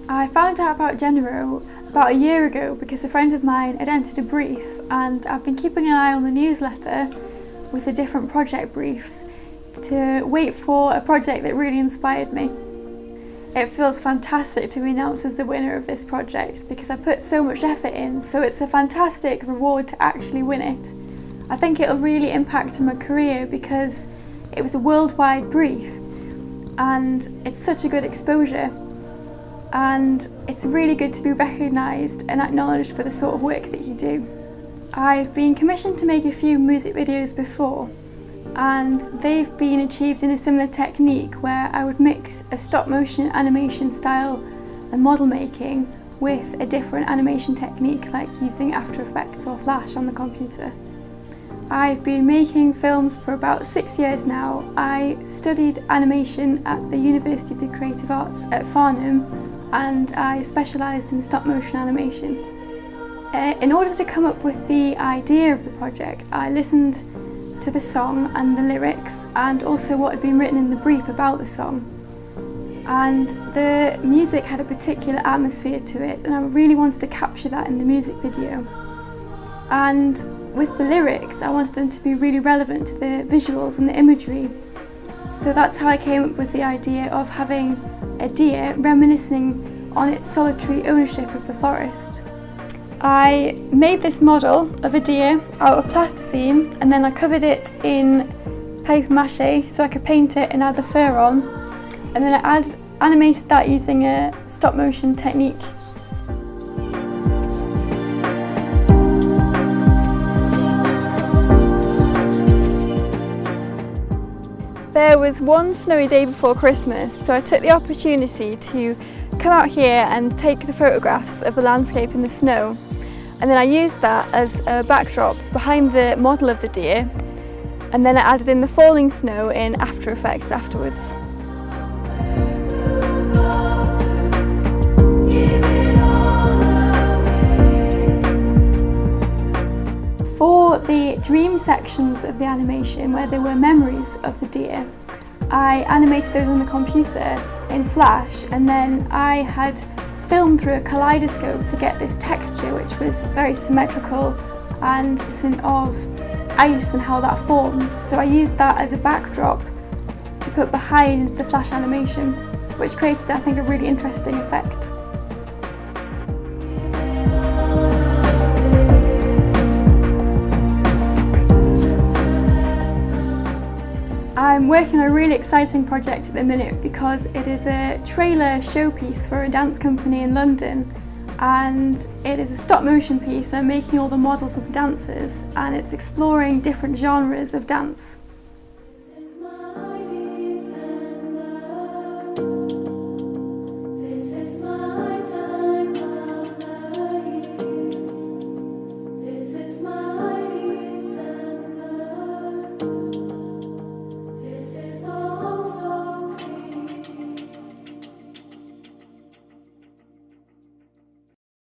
I found out about Genero about a year ago because a friend of mine had entered a brief, and I've been keeping an eye on the newsletter with the different project briefs to wait for a project that really inspired me. It feels fantastic to be announced as the winner of this project because I put so much effort in, so it's a fantastic reward to actually win it. I think it'll really impact on my career because it was a worldwide brief and it's such a good exposure, and it's really good to be recognised and acknowledged for the sort of work that you do. I've been commissioned to make a few music videos before, and they've been achieved in a similar technique where I would mix a stop motion animation style and model making with a different animation technique like using After Effects or Flash on the computer. I've been making films for about 6 years now. I studied animation at the University of the Creative Arts at Farnham, and I specialised in stop motion animation. In order to come up with the idea of the project, I listened to the song and the lyrics and also what had been written in the brief about the song. And the music had a particular atmosphere to it, and I really wanted to capture that in the music video. And with the lyrics, I wanted them to be really relevant to the visuals and the imagery. So that's how I came up with the idea of having a deer reminiscing on its solitary ownership of the forest. I made this model of a deer out of plasticine, and then I covered it in paper mache so I could paint it and add the fur on, and then I animated that using a stop motion technique. There was one snowy day before Christmas, so I took the opportunity to come out here and take the photographs of the landscape in the snow. And then I used that as a backdrop behind the model of the deer, and then I added in the falling snow in After Effects afterwards. For the dream sections of the animation, where there were memories of the deer, I animated those on the computer in Flash, and then I had filmed through a kaleidoscope to get this texture which was very symmetrical and of ice and how that forms. So I used that as a backdrop to put behind the Flash animation, which created, I think, a really interesting effect. I'm working on a really exciting project at the minute because it is a trailer showpiece for a dance company in London, and it is a stop motion piece. I'm making all the models of the dancers, and it's exploring different genres of dance.